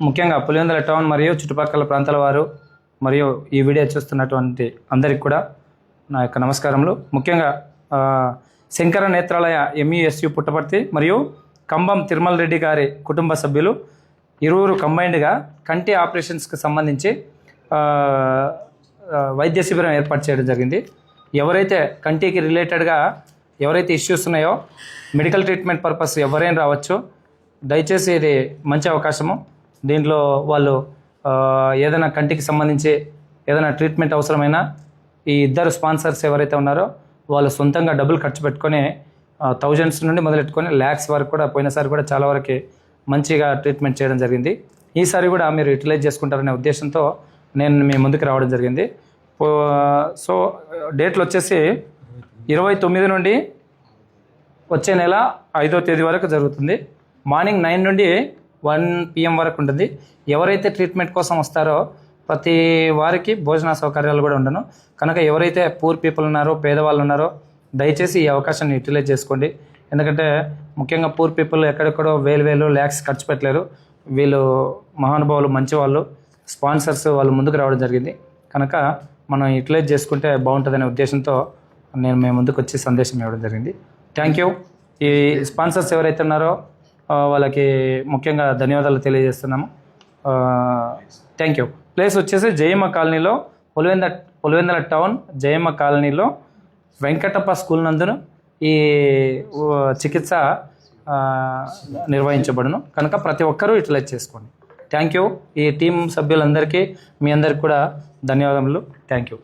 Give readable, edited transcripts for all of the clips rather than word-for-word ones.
ముఖ్యంగా పులివెందుల టౌన్ మరియు చుట్టుపక్కల ప్రాంతాల వారు మరియు ఈ వీడియో చూస్తున్నటువంటి అందరికి కూడా నా యొక్క నమస్కారములు. ముఖ్యంగా శంకర నేత్రాలయ ఎంఈఎస్యు పుట్టపర్తి మరియు కంబం తిరుమల రెడ్డి గారి కుటుంబ సభ్యులు ఇరువురు కంబైన్డ్గా కంటి ఆపరేషన్స్కి సంబంధించి వైద్య శిబిరం ఏర్పాటు చేయడం జరిగింది. ఎవరైతే కంటికి రిలేటెడ్గా ఎవరైతే ఇష్యూస్ ఉన్నాయో మెడికల్ ట్రీట్మెంట్ పర్పస్ ఎవరైనా రావచ్చు. దయచేసి ఇది మంచి అవకాశము. దీంట్లో వాళ్ళు ఏదైనా కంటికి సంబంధించి ఏదైనా ట్రీట్మెంట్ అవసరమైనా ఈ ఇద్దరు స్పాన్సర్స్ ఎవరైతే ఉన్నారో వాళ్ళు సొంతంగా డబ్బులు ఖర్చు పెట్టుకొని థౌజండ్స్ నుండి మొదలెట్టుకొని ల్యాక్స్ వరకు కూడా పోయినసారి కూడా చాలా వరకు మంచిగా ట్రీట్మెంట్ చేయడం జరిగింది. ఈసారి కూడా మీరు యూటిలైజ్ చేసుకుంటారనే ఉద్దేశంతో నేను మీ ముందుకు రావడం జరిగింది. సో డేట్లు వచ్చేసి 29 నుండి వచ్చే నెల 5వ తేదీ వరకు జరుగుతుంది. మార్నింగ్ 9 నుండి 1 PM వరకు ఉంటుంది. ఎవరైతే ట్రీట్మెంట్ కోసం వస్తారో ప్రతి వారికి భోజన సౌకర్యాలు కూడా ఉండను. కనుక ఎవరైతే పూర్ పీపుల్ ఉన్నారో పేదవాళ్ళు ఉన్నారో దయచేసి ఈ అవకాశాన్ని యూటిలైజ్ చేసుకోండి. ఎందుకంటే ముఖ్యంగా పూర్ పీపుల్ ఎక్కడెక్కడో వేలు ల్యాక్స్ ఖర్చు పెట్టలేరు. వీళ్ళు మహానుభావులు, మంచి వాళ్ళు, స్పాన్సర్స్ వాళ్ళు ముందుకు రావడం జరిగింది. కనుక మనం యూటిలైజ్ చేసుకుంటే బాగుంటుందనే ఉద్దేశంతో నేను మేము ముందుకు వచ్చి సందేశం ఇవ్వడం జరిగింది. Thank you. ఈ స్పాన్సర్స్ ఎవరైతే ఉన్నారో వాళ్ళకి ముఖ్యంగా ధన్యవాదాలు తెలియజేస్తున్నాము. Thank you. ప్లేస్ వచ్చేసి జయమ్మ కాలనీలో, పులివెందుల టౌన్ జయమ్మ కాలనీలో వెంకటప్ప స్కూల్ నందును ఈ చికిత్స నిర్వహించబడును. కనుక ప్రతి ఒక్కరూ యూటిలైజ్ చేసుకోండి. Thank you. ఈ టీం సభ్యులందరికీ మీ అందరికి కూడా ధన్యవాదములు. Thank you.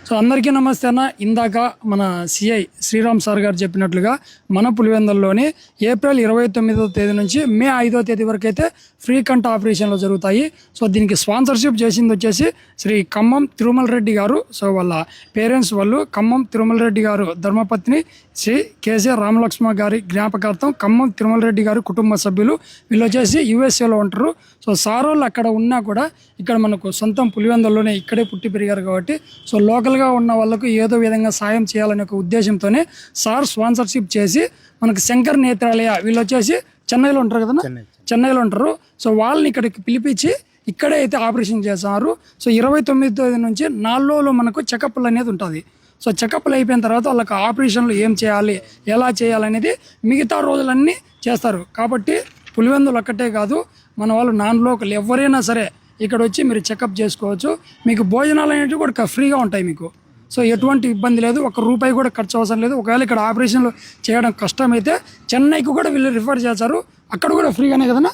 సో అందరికీ నమస్తే అన్న. ఇందాక మన సిఐ శ్రీరామ్ సార్ గారు చెప్పినట్లుగా మన పులివెందుల్లోని ఏప్రిల్ 29వ తేదీ నుంచి మే 5వ తేదీ వరకు అయితే ఫ్రీ కంట ఆపరేషన్లు జరుగుతాయి. సో దీనికి స్పాన్సర్షిప్ చేసింది వచ్చేసి శ్రీ ఖమ్మం తిరుమల రెడ్డి గారు. సో వాళ్ళ పేరెంట్స్ వాళ్ళు ఖమ్మం తిరుమల రెడ్డి గారు ధర్మపత్ని శ్రీ కేసీఆర్ రామలక్ష్మ గారి జ్ఞాపకార్థం ఖమ్మం తిరుమల రెడ్డి గారు కుటుంబ సభ్యులు. వీళ్ళు వచ్చేసి యూఎస్ఏలో ఉంటారు. సో సార్ వాళ్ళు అక్కడ ఉన్నా కూడా ఇక్కడ మనకు సొంతం పులివెందుల్లోనే ఇక్కడే పుట్టి పెరిగారు కాబట్టి సో లోకల్గా ఉన్న వాళ్ళకు ఏదో విధంగా సాయం చేయాలనే ఒక ఉద్దేశంతోనే సార్ స్పాన్సర్షిప్ చేసి మనకు శంకర్ నేత్రాలయ వీళ్ళు వచ్చేసి చెన్నైలో ఉంటారు కదా, చెన్నైలో ఉంటారు. సో వాళ్ళని ఇక్కడికి పిలిపించి ఇక్కడే అయితే ఆపరేషన్ చేస్తున్నారు. సో 29వ తేదీ నుంచి 4 రోజులు మనకు చెకప్లు అనేది ఉంటుంది. సో చెకప్లు అయిపోయిన తర్వాత వాళ్ళకి ఆపరేషన్లు ఏం చేయాలి, ఎలా చేయాలనేది మిగతా రోజులన్నీ చేస్తారు. కాబట్టి పులివెందులు ఒక్కటే కాదు, మన వాళ్ళు నాన్ లోకల్ ఎవరైనా సరే ఇక్కడ వచ్చి మీరు చెకప్ చేసుకోవచ్చు. మీకు భోజనాలు అనేవి కూడా ఫ్రీగా ఉంటాయి మీకు. సో ఎటువంటి ఇబ్బంది లేదు, ₹1 కూడా ఖర్చు అవసరం లేదు. ఒకవేళ ఇక్కడ ఆపరేషన్లు చేయడం కష్టమైతే చెన్నైకి కూడా వీళ్ళు రిఫర్ చేస్తారు. అక్కడ కూడా ఫ్రీగానే కదన్నా?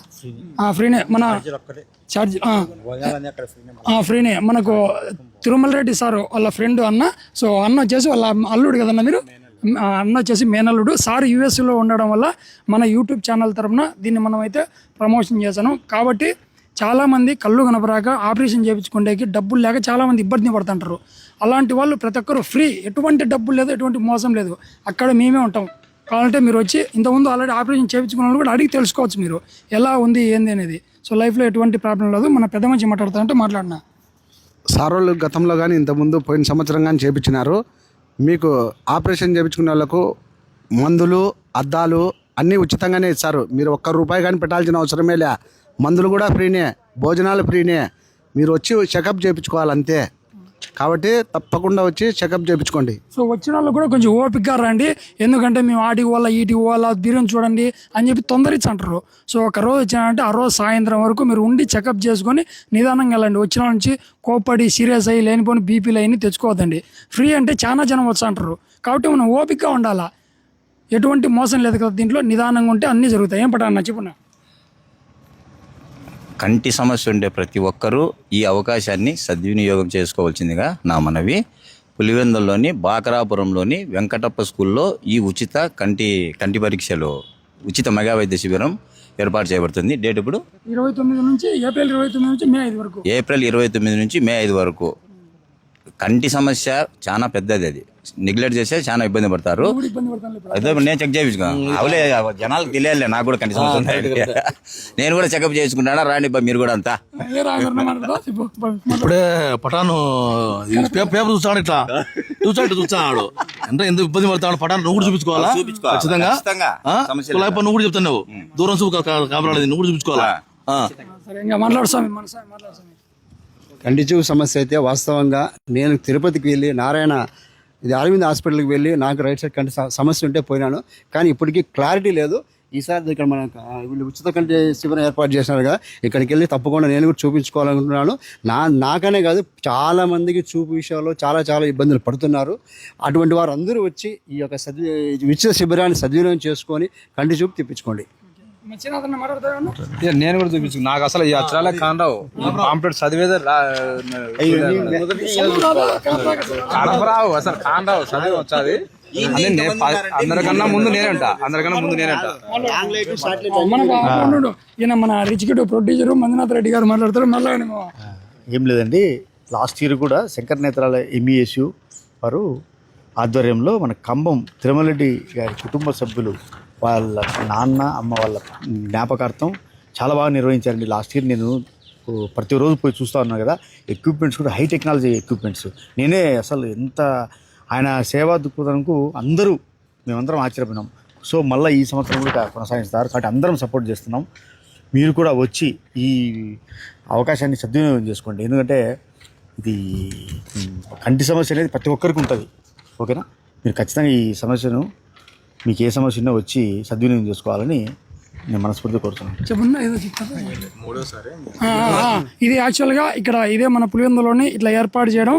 ఫ్రీనే. మన ఛార్జ్ ఫ్రీనే. మనకు తిరుమల రెడ్డి సార్ వాళ్ళ ఫ్రెండ్ అన్న. సో అన్న వచ్చేసి వాళ్ళ అల్లుడు కదన్నా మీరు? అన్న వచ్చేసి మేనల్లుడు. సార్ యూఎస్లో ఉండడం వల్ల మన యూట్యూబ్ ఛానల్ తరఫున దీన్ని మనం అయితే ప్రమోషన్ చేశాను. కాబట్టి చాలామంది కళ్ళు కనపరాక ఆపరేషన్ చేయించుకునేకి డబ్బులు లేక చాలామంది ఇబ్బంది పడుతుంటారు. అలాంటి వాళ్ళు ప్రతి ఒక్కరు ఫ్రీ, ఎటువంటి డబ్బులు లేదు, ఎటువంటి మోసం లేదు. అక్కడ మేమే ఉంటాం. కావాలంటే మీరు వచ్చి ఇంతకుముందు ఆల్రెడీ ఆపరేషన్ చేయించుకున్న వాళ్ళు కూడా అడిగి తెలుసుకోవచ్చు మీరు ఎలా ఉంది ఏంది అనేది. సో లైఫ్లో ఎటువంటి ప్రాబ్లం లేదు. మన పెద్ద మంచి మాట్లాడుతారంటే మాట్లాడినా. సార్ వాళ్ళు గతంలో కానీ ఇంతకుముందు పోయిన సంవత్సరం కానీ చేయించినారు. మీకు ఆపరేషన్ చేయించుకునే వాళ్ళకు మందులు, అద్దాలు అన్నీ ఉచితంగానే ఇస్తారు. మీరు ₹1 కానీ పెట్టాల్సిన అవసరమే లే. మందులు కూడా ఫ్రీనే, భోజనాలు ఫ్రీనే. మీరు వచ్చి చెకప్ చేయించుకోవాలంతే. కాబట్టి తప్పకుండా వచ్చి చెకప్ చేయించుకోండి. సో వచ్చిన వాళ్ళు కూడా కొంచెం ఓపికగా రండి. ఎందుకంటే మేము ఆటికి పోవాలా, ఈటికి పోవాలా, బిర్యానీ చూడండి అని చెప్పి తొందరచ్చి అంటారు. సో ఒక రోజు వచ్చినారంటే ఆ రోజు సాయంత్రం వరకు మీరు ఉండి చెకప్ చేసుకొని నిదానంగా వెళ్ళండి. వచ్చిన నుంచి కోప్పడి సీరియస్ అయ్యి లేనిపోని బీపీలు అయ్యి తెచ్చుకోవద్దండి. ఫ్రీ అంటే చాలా జనం వచ్చి అంటారు. కాబట్టి మనం ఓపికగా ఉండాలా. ఎటువంటి మోసం లేదు కదా దీంట్లో. నిదానంగా ఉంటే అన్నీ జరుగుతాయి. ఏం పట్టా చెప్పిన కంటి సమస్య ఉండే ప్రతి ఒక్కరూ ఈ అవకాశాన్ని సద్వినియోగం చేసుకోవాల్సిందిగా నా మనవి. పులివెందుల్లోని బాకరాపురంలోని వెంకటప్ప స్కూల్లో ఈ ఉచిత కంటి పరీక్షలు ఉచిత మెగా వైద్య శిబిరం ఏర్పాటు చేయబడుతుంది. డేట్ ఇప్పుడు ఏప్రిల్ 29 నుంచి మే 5 వరకు. ఏప్రిల్ 29 నుంచి మే 5 వరకు. కంటి సమస్య చాలా పెద్దది. అది నెగ్లెక్ట్ చేస్తే చాలా ఇబ్బంది పడతారు. అదే నేను చెక్ చేయించుకో అవలే జనాలకు తెలియాలి. నాకు కూడా కంటి సమస్య ఉంది. నేను కూడా చెకప్ చేసుకుంటానా రాండి మీరు కూడా అంతా. ఇప్పుడే పటాను పేపర్ చూస్తాడు, ఇట్లా చూస్తాడు అంటే ఎందుకు ఇబ్బంది పడతాడు. పటాను నువ్వు కూడా చూపించుకోవాలా ఖచ్చితంగా. నువ్వు కూడా చెప్తాను, నువ్వు దూరం చూపు కాబట్టి నువ్వు కూడా చూపించుకోవాలా. సరే ఇంకా మాట్లాడు స్వామి, మన స్వామి మాట్లాడు స్వామి. కంటి చూపు సమస్య అయితే వాస్తవంగా నేను తిరుపతికి వెళ్ళి నారాయణ ఇది అరవింద్ హాస్పిటల్కి వెళ్ళి నాకు రైట్ సైడ్ కంటి సమస్య ఉంటే పోయినాను, కానీ ఇప్పటికీ క్లారిటీ లేదు. ఈసారి ఇక్కడ మన వీళ్ళు ఉచిత కంటి శిబిరం ఏర్పాటు చేసినారుగా, ఇక్కడికి వెళ్ళి తప్పకుండా నేను కూడా చూపించుకోవాలనుకుంటున్నాను. నాకనే కాదు చాలా మందికి చూపు విషయంలో చాలా ఇబ్బందులు పడుతున్నారు. అటువంటి వారు అందరూ వచ్చి ఈ యొక్క ఉచిత శిబిరాన్ని సద్వినియోగం చేసుకొని కంటి చూపు తెప్పించుకోండి. చిన్న మాట్లాడతా నేను కూడా చూపించు. నాకు అసలు ఈ అక్షరాలే కానరావు. పాంప్లెట్ చదివేదే కానరావు, అసలు కానరావు, చదివి వచ్చాది. అందరికన్నా ముందు నేనంట. ఈయన మన rich kid producer Manjunath Reddy గారు మాట్లాడతారు. మళ్ళీ ఏం లేదండి, లాస్ట్ ఇయర్ కూడా శంకర్ నేత్రాల ఎంఈఎస్యు వారు ఆధ్వర్యంలో మన కంబం తిరుమలరెడ్డి గారి కుటుంబ సభ్యులు వాళ్ళ నాన్న అమ్మ వాళ్ళ జ్ఞాపకార్థం చాలా బాగా నిర్వహించారండి. లాస్ట్ ఇయర్ నేను ప్రతిరోజు పోయి చూస్తూ ఉన్నాను కదా, ఎక్విప్మెంట్స్ కూడా హై టెక్నాలజీ ఎక్విప్మెంట్స్. నేనే అసలు ఎంత ఆయన సేవా దృక్పథంకు మేమందరం ఆశ్చర్యపోయినాం. సో మళ్ళీ ఈ సంవత్సరం కూడా కొనసాగిస్తారు కాబట్టి అందరం సపోర్ట్ చేస్తున్నాం. మీరు కూడా వచ్చి ఈ అవకాశాన్ని సద్వినియోగం చేసుకోండి. ఎందుకంటే ఇది కంటి సమస్య అనేది ప్రతి ఒక్కరికి ఉంటుంది. ఓకేనా, మీరు ఖచ్చితంగా ఈ సమస్యను మీకు ఏ సమస్య ఉన్నా వచ్చి సద్వినియోగం చేసుకోవాలని నేను మనస్ఫూర్తిగా కోరుతున్నాను. చెప్పండి ఏదో చెప్తారా. ఇది యాక్చువల్గా ఇక్కడ ఇదే మన పులివెందులోని ఇట్లా ఏర్పాటు చేయడం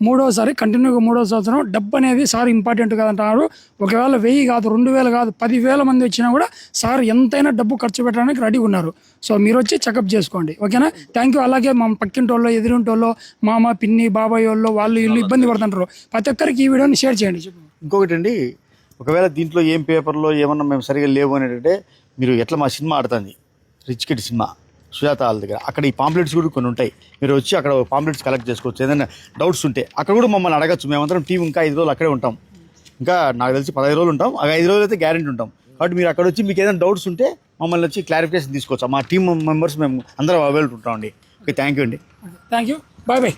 మూడోసారి, కంటిన్యూగా 3వ సంవత్సరం. డబ్బు అనేది సార్ ఇంపార్టెంట్ కాదంటున్నారు. ఒకవేళ 1000 కాదు, 2000 కాదు, 10,000 మంది వచ్చినా కూడా సార్ ఎంతైనా డబ్బు ఖర్చు పెట్టడానికి రెడీగా ఉన్నారు. సో మీరు వచ్చి చెకప్ చేసుకోండి. ఓకేనా, థ్యాంక్ యూ. అలాగే మా పక్కింటోళ్ళు, ఎదురింటోళ్ళు, మామ, పిన్ని, బాబాయ్ వాళ్ళు వీళ్ళు ఇబ్బంది పడుతుంటారు. ప్రతి ఒక్కరికి ఈ వీడియోని షేర్ చేయండి. ఇంకొకటి అండి, ఒకవేళ దీంట్లో ఏం పేపర్లో ఏమన్నా మేము సరిగా లేవు అనేటంటే మీరు ఎట్లా మా సినిమా ఆడుతుంది రిచ్ కిడ్ సినిమా సుజాత వాళ్ళ దగ్గర, అక్కడ ఈ పాంప్లెట్స్ కూడా కొన్ని ఉంటాయి. మీరు వచ్చి అక్కడ పాంప్లెట్స్ కలెక్ట్ చేసుకోవచ్చు. ఏదైనా డౌట్స్ ఉంటే అక్కడ కూడా మమ్మల్ని అడగచ్చు. మేమందరం టీం ఇంకా 5 రోజులు అక్కడే ఉంటాం. ఇంకా నాకు తెలిసి 15 రోజులు ఉంటాం. ఆ 5 రోజులు అయితే గ్యారెంటీ ఉంటాం. కాబట్టి మీరు అక్కడ వచ్చి మీకు ఏదైనా డౌట్స్ ఉంటే మమ్మల్ని వచ్చి క్లారిఫికేషన్ తీసుకోవచ్చు. మా టీం మెంబర్స్ మేము అందరం అవైలబుల్ ఉంటామండి. ఓకే, థ్యాంక్ యూ అండి. Thank you, bye bye.